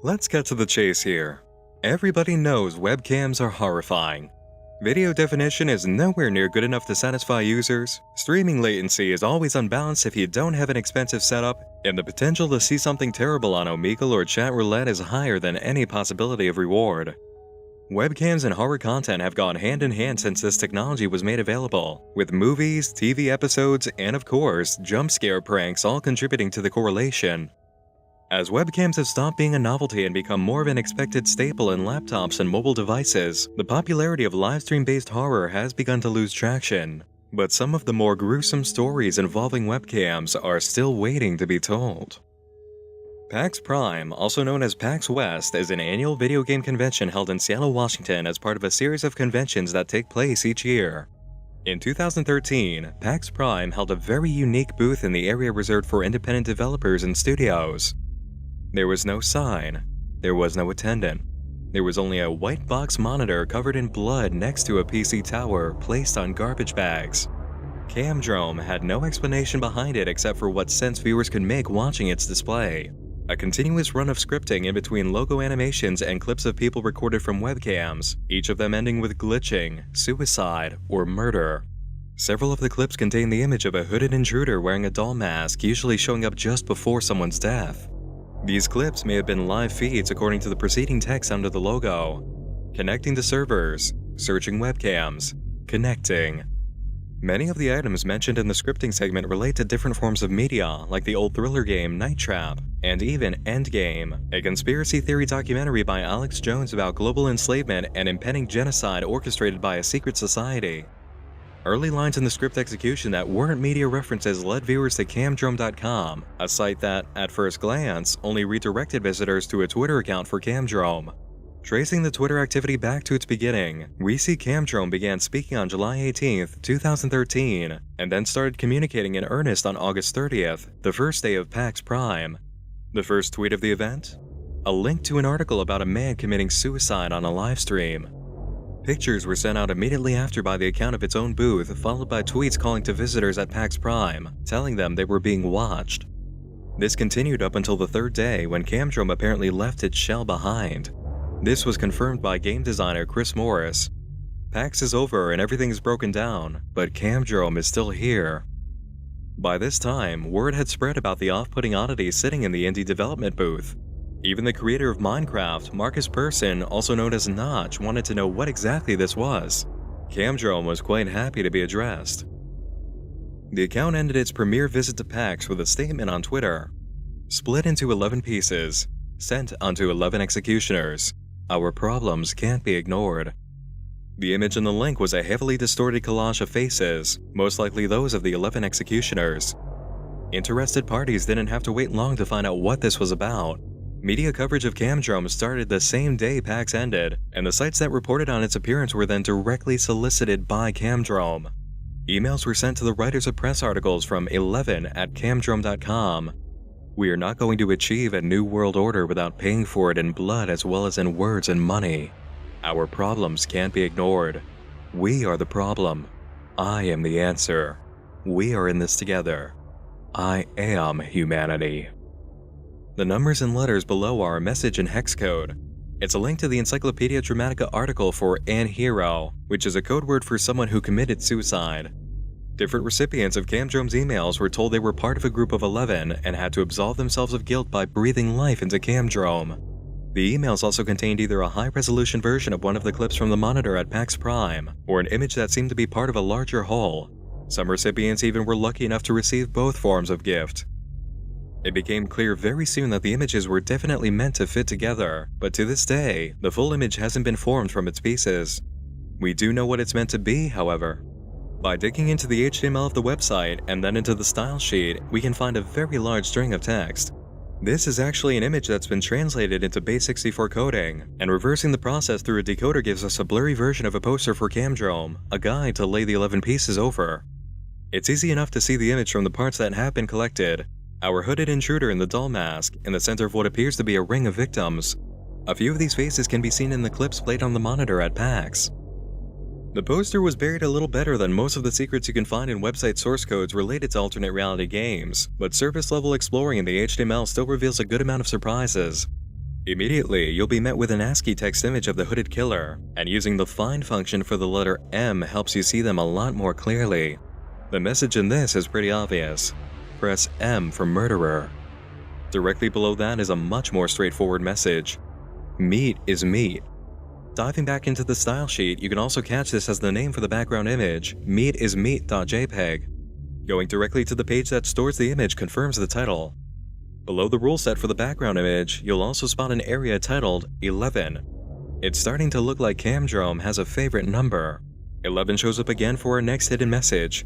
Let's cut to the chase here. Everybody knows webcams are horrifying. Video definition is nowhere near good enough to satisfy users, streaming latency is always unbalanced if you don't have an expensive setup, and the potential to see something terrible on Omegle or chat roulette is higher than any possibility of reward. Webcams and horror content have gone hand in hand since this technology was made available, with movies, TV episodes, and of course, jump scare pranks all contributing to the correlation. As webcams have stopped being a novelty and become more of an expected staple in laptops and mobile devices, the popularity of livestream-based horror has begun to lose traction. But some of the more gruesome stories involving webcams are still waiting to be told. PAX Prime, also known as PAX West, is an annual video game convention held in Seattle, Washington as part of a series of conventions that take place each year. In 2013, PAX Prime held a very unique booth in the area reserved for independent developers and studios. There was no sign, there was no attendant. There was only a white box monitor covered in blood next to a PC tower placed on garbage bags. CamDrome had no explanation behind it except for what sense viewers could make watching its display. A continuous run of scripting in between logo animations and clips of people recorded from webcams, each of them ending with glitching, suicide, or murder. Several of the clips contain the image of a hooded intruder wearing a doll mask, usually showing up just before someone's death. These clips may have been live feeds according to the preceding text under the logo. Connecting to servers, searching webcams, connecting. Many of the items mentioned in the scripting segment relate to different forms of media, like the old thriller game Night Trap, and even Endgame, a conspiracy theory documentary by Alex Jones about global enslavement and impending genocide orchestrated by a secret society. Early lines in the script execution that weren't media references led viewers to CamDrome.com, a site that, at first glance, only redirected visitors to a Twitter account for CamDrome. Tracing the Twitter activity back to its beginning, we see CamDrome began speaking on July 18, 2013, and then started communicating in earnest on August 30th, the first day of PAX Prime. The first tweet of the event? A link to an article about a man committing suicide on a livestream. Pictures were sent out immediately after by the account of its own booth, followed by tweets calling to visitors at PAX Prime, telling them they were being watched. This continued up until the third day when CamDrome apparently left its shell behind. This was confirmed by game designer Chris Morris. PAX is over and everything is broken down, but CamDrome is still here. By this time, word had spread about the off-putting oddity sitting in the indie development booth. Even the creator of Minecraft, Marcus Persson, also known as Notch, wanted to know what exactly this was. CamDrome was quite happy to be addressed. The account ended its premiere visit to PAX with a statement on Twitter. Split into 11 pieces. Sent onto 11 executioners. Our problems can't be ignored. The image in the link was a heavily distorted collage of faces, most likely those of the 11 executioners. Interested parties didn't have to wait long to find out what this was about. Media coverage of CamDrome started the same day PAX ended, and the sites that reported on its appearance were then directly solicited by CamDrome. Emails were sent to the writers of press articles from 11@camdrome.com. We are not going to achieve a new world order without paying for it in blood as well as in words and money. Our problems can't be ignored. We are the problem. I am the answer. We are in this together. I am humanity. The numbers and letters below are a message in hex code. It's a link to the Encyclopedia Dramatica article for An Hero, which is a code word for someone who committed suicide. Different recipients of CamDrome's emails were told they were part of a group of 11 and had to absolve themselves of guilt by breathing life into CamDrome. The emails also contained either a high-resolution version of one of the clips from the monitor at PAX Prime, or an image that seemed to be part of a larger whole. Some recipients even were lucky enough to receive both forms of gift. It became clear very soon that the images were definitely meant to fit together, but to this day, the full image hasn't been formed from its pieces. We do know what it's meant to be, however. By digging into the HTML of the website and then into the style sheet, we can find a very large string of text. This is actually an image that's been translated into base64 coding, and reversing the process through a decoder gives us a blurry version of a poster for CamDrome, a guide to lay the 11 pieces over. It's easy enough to see the image from the parts that have been collected. Our hooded intruder in the doll mask, in the center of what appears to be a ring of victims. A few of these faces can be seen in the clips played on the monitor at PAX. The poster was buried a little better than most of the secrets you can find in website source codes related to alternate reality games, but surface-level exploring in the HTML still reveals a good amount of surprises. Immediately, you'll be met with an ASCII text image of the hooded killer, and using the find function for the letter M helps you see them a lot more clearly. The message in this is pretty obvious. Press M for murderer. Directly below that is a much more straightforward message. Meat is meat. Diving back into the style sheet, you can also catch this as the name for the background image, meatismeat.jpg. Going directly to the page that stores the image confirms the title. Below the rule set for the background image, you'll also spot an area titled 11. It's starting to look like CamDrome has a favorite number. 11 shows up again for our next hidden message.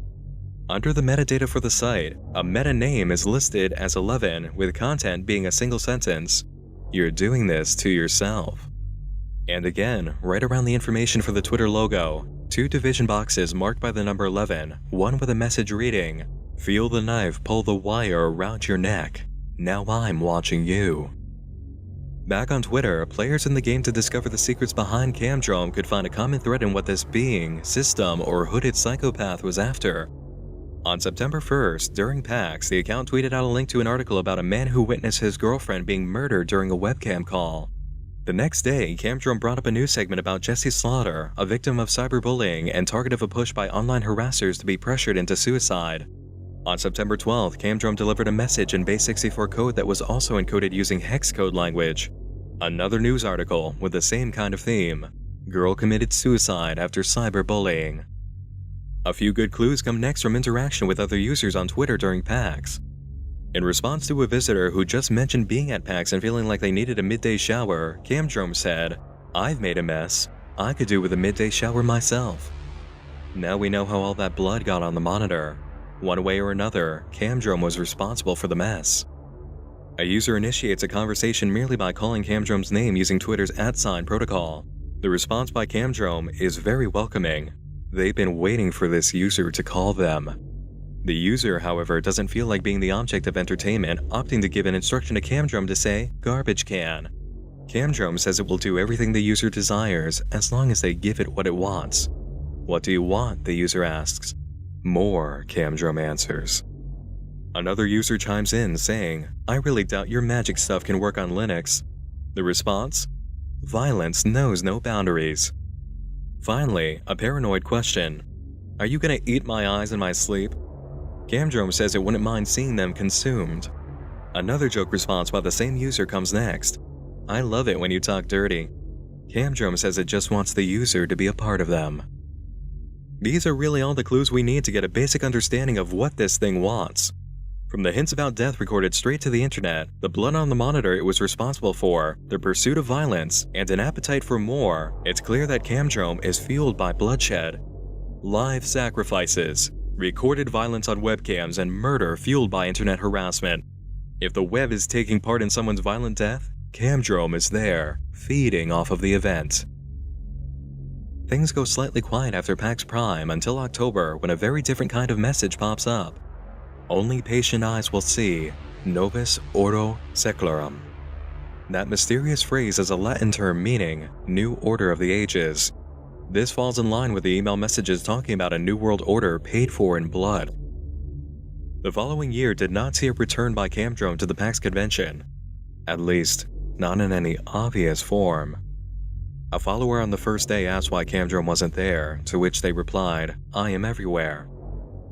Under the metadata for the site, a meta name is listed as 11 with content being a single sentence. You're doing this to yourself. And again, right around the information for the Twitter logo, 2 division boxes marked by the number 11, one with a message reading, "Feel the knife pull the wire around your neck. Now I'm watching you." Back on Twitter, players in the game to discover the secrets behind CamDrome could find a common thread in what this being, system, or hooded psychopath was after. On September 1st, during PAX, the account tweeted out a link to an article about a man who witnessed his girlfriend being murdered during a webcam call. The next day, CamDrome brought up a news segment about Jesse Slaughter, a victim of cyberbullying and target of a push by online harassers to be pressured into suicide. On September 12th, CamDrome delivered a message in base64 code that was also encoded using hex code language. Another news article with the same kind of theme. Girl committed suicide after cyberbullying. A few good clues come next from interaction with other users on Twitter during PAX. In response to a visitor who just mentioned being at PAX and feeling like they needed a midday shower, CamDrome said, "I've made a mess. I could do with a midday shower myself." Now we know how all that blood got on the monitor. One way or another, CamDrome was responsible for the mess. A user initiates a conversation merely by calling CamDrome's name using Twitter's @sign protocol. The response by CamDrome is very welcoming. They've been waiting for this user to call them. The user, however, doesn't feel like being the object of entertainment, opting to give an instruction to CamDrome to say, "garbage can." CamDrome says it will do everything the user desires as long as they give it what it wants. "What do you want?" the user asks. "More," CamDrome answers. Another user chimes in saying, "I really doubt your magic stuff can work on Linux." The response? Violence knows no boundaries. Finally, a paranoid question. "Are you gonna eat my eyes in my sleep?" CamDrome says it wouldn't mind seeing them consumed. Another joke response by the same user comes next. "I love it when you talk dirty." CamDrome says it just wants the user to be a part of them. These are really all the clues we need to get a basic understanding of what this thing wants. From the hints about death recorded straight to the internet, the blood on the monitor it was responsible for, the pursuit of violence, and an appetite for more, it's clear that CamDrome is fueled by bloodshed. Live sacrifices, recorded violence on webcams, and murder fueled by internet harassment. If the web is taking part in someone's violent death, CamDrome is there, feeding off of the event. Things go slightly quiet after PAX Prime until October when a very different kind of message pops up. Only patient eyes will see, Novus Ordo Seclorum. That mysterious phrase is a Latin term meaning New Order of the Ages. This falls in line with the email messages talking about a new world order paid for in blood. The following year did not see a return by CamDrome to the PAX convention. At least, not in any obvious form. A follower on the first day asked why CamDrome wasn't there, to which they replied, "I am everywhere."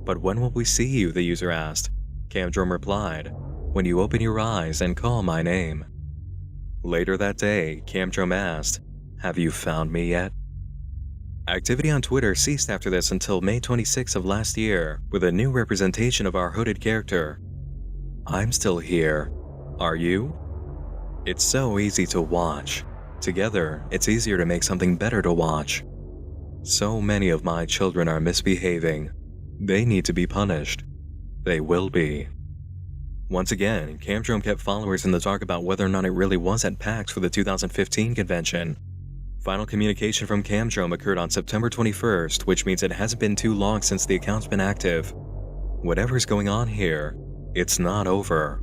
"But when will we see you?" the user asked. CamDrome replied, "When you open your eyes and call my name." Later that day, CamDrome asked, "Have you found me yet?" Activity on Twitter ceased after this until May 26 of last year, with a new representation of our hooded character. "I'm still here. Are you?" It's so easy to watch. Together, it's easier to make something better to watch. So many of my children are misbehaving. They need to be punished. They will be. Once again, CamDrome kept followers in the dark about whether or not it really was at PAX for the 2015 convention. Final communication from CamDrome occurred on September 21st, which means it hasn't been too long since the account's been active. Whatever's going on here, it's not over.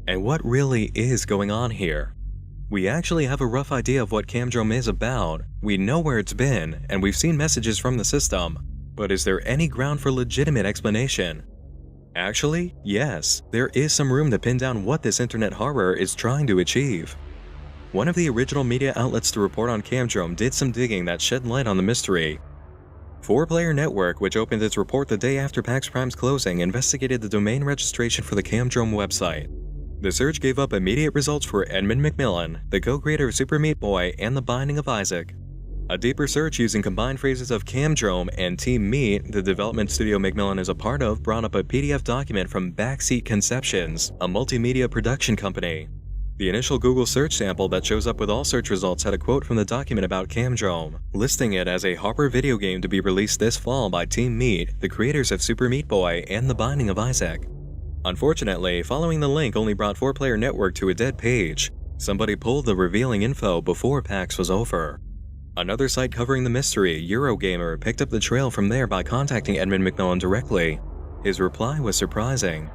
And what really is going on here? We actually have a rough idea of what CamDrome is about, we know where it's been, and we've seen messages from the system. But is there any ground for legitimate explanation? Actually, yes, there is some room to pin down what this internet horror is trying to achieve. One of the original media outlets to report on CamDrome did some digging that shed light on the mystery. 4Player Network, which opened its report the day after PAX Prime's closing, investigated the domain registration for the CamDrome website. The search gave up immediate results for Edmund McMillan, the co-creator of Super Meat Boy and The Binding of Isaac. A deeper search using combined phrases of CamDrome and Team Meat, the development studio McMillan is a part of, brought up a PDF document from Backseat Conceptions, a multimedia production company. The initial Google search sample that shows up with all search results had a quote from the document about CamDrome, listing it as a horror video game to be released this fall by Team Meat, the creators of Super Meat Boy and The Binding of Isaac. Unfortunately, following the link only brought 4Player Network to a dead page. Somebody pulled the revealing info before PAX was over. Another site covering the mystery, Eurogamer, picked up the trail from there by contacting Edmund McMillan directly. His reply was surprising.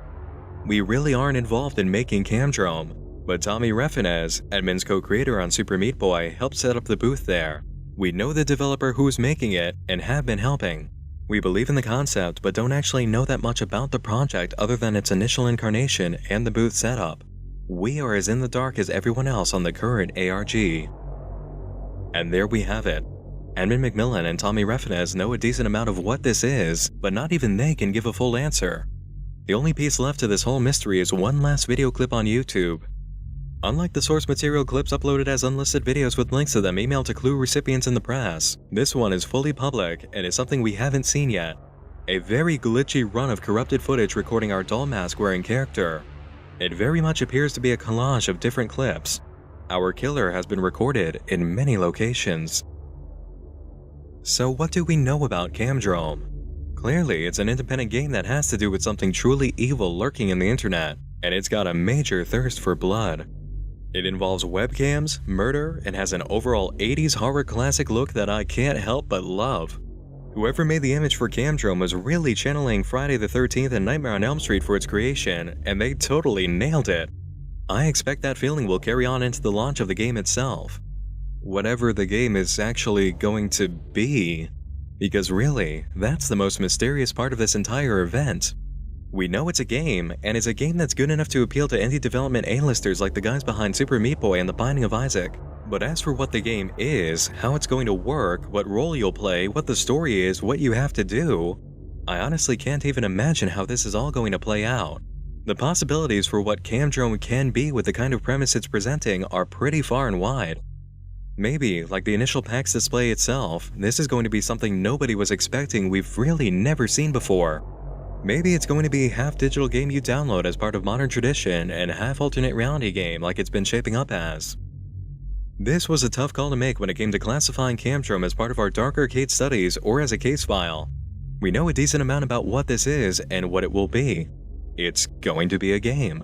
"We really aren't involved in making CamDrome, but Tommy Reffinez, Edmund's co-creator on Super Meat Boy, helped set up the booth there. We know the developer who's making it and have been helping. We believe in the concept but don't actually know that much about the project other than its initial incarnation and the booth setup. We are as in the dark as everyone else on the current ARG." And there we have it. Edmund McMillan and Tommy Reffinez know a decent amount of what this is, but not even they can give a full answer. The only piece left to this whole mystery is one last video clip on YouTube. Unlike the source material clips uploaded as unlisted videos with links to them emailed to Clue recipients in the press, this one is fully public and is something we haven't seen yet. A very glitchy run of corrupted footage recording our doll mask wearing character. It very much appears to be a collage of different clips. Our killer has been recorded in many locations. So what do we know about CamDrome? Clearly, it's an independent game that has to do with something truly evil lurking in the internet, and it's got a major thirst for blood. It involves webcams, murder, and has an overall 80s horror classic look that I can't help but love. Whoever made the image for CamDrome was really channeling Friday the 13th and Nightmare on Elm Street for its creation, and they totally nailed it. I expect that feeling will carry on into the launch of the game itself. Whatever the game is actually going to be. Because really, that's the most mysterious part of this entire event. We know it's a game, and it's a game that's good enough to appeal to indie development A-listers like the guys behind Super Meat Boy and The Binding of Isaac. But as for what the game is, how it's going to work, what role you'll play, what the story is, what you have to do, I honestly can't even imagine how this is all going to play out. The possibilities for what CamDrome can be with the kind of premise it's presenting are pretty far and wide. Maybe, like the initial PAX display itself, this is going to be something nobody was expecting we've really never seen before. Maybe it's going to be a half-digital game you download as part of modern tradition and half-alternate reality game like it's been shaping up as. This was a tough call to make when it came to classifying CamDrome as part of our Dark Arcade studies or as a case file. We know a decent amount about what this is and what it will be. It's going to be a game.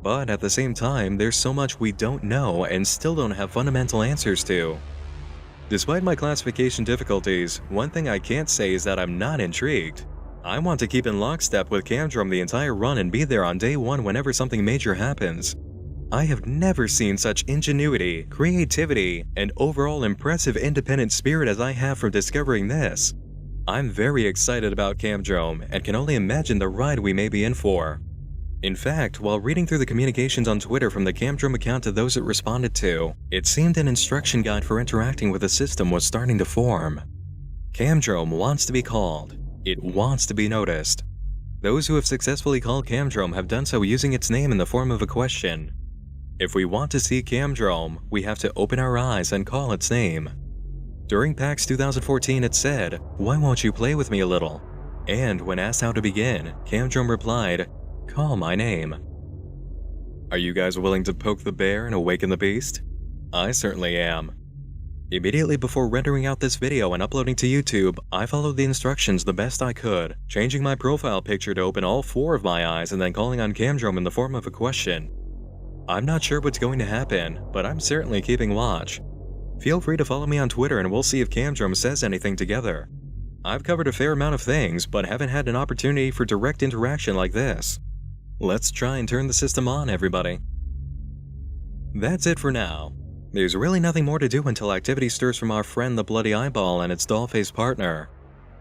But at the same time, there's so much we don't know and still don't have fundamental answers to. Despite my classification difficulties, one thing I can't say is that I'm not intrigued. I want to keep in lockstep with CamDrome the entire run and be there on day one whenever something major happens. I have never seen such ingenuity, creativity, and overall impressive independent spirit as I have from discovering this. I'm very excited about CamDrome and can only imagine the ride we may be in for. In fact, while reading through the communications on Twitter from the CamDrome account to those it responded to, it seemed an instruction guide for interacting with the system was starting to form. CamDrome wants to be called. It wants to be noticed. Those who have successfully called CamDrome have done so using its name in the form of a question. If we want to see CamDrome, we have to open our eyes and call its name. During PAX 2014 it said, "Why won't you play with me a little?" And when asked how to begin, CamDrome replied, "Call my name." Are you guys willing to poke the bear and awaken the beast? I certainly am. Immediately before rendering out this video and uploading to YouTube, I followed the instructions the best I could, changing my profile picture to open all 4 of my eyes and then calling on CamDrome in the form of a question. I'm not sure what's going to happen, but I'm certainly keeping watch. Feel free to follow me on Twitter and we'll see if CamDrome says anything together. I've covered a fair amount of things, but haven't had an opportunity for direct interaction like this. Let's try and turn the system on, everybody. That's it for now. There's really nothing more to do until activity stirs from our friend the Bloody Eyeball and its doll-faced partner.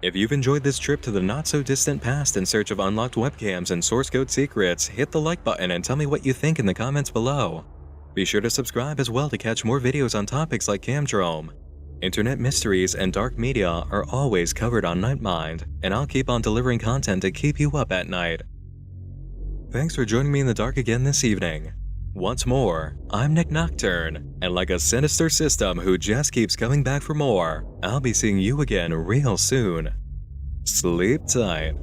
If you've enjoyed this trip to the not-so-distant past in search of unlocked webcams and source code secrets, hit the like button and tell me what you think in the comments below. Be sure to subscribe as well to catch more videos on topics like CamDrome. Internet mysteries and dark media are always covered on Nightmind, and I'll keep on delivering content to keep you up at night. Thanks for joining me in the dark again this evening. Once more, I'm Nick Nocturne, and like a sinister system who just keeps coming back for more, I'll be seeing you again real soon. Sleep tight.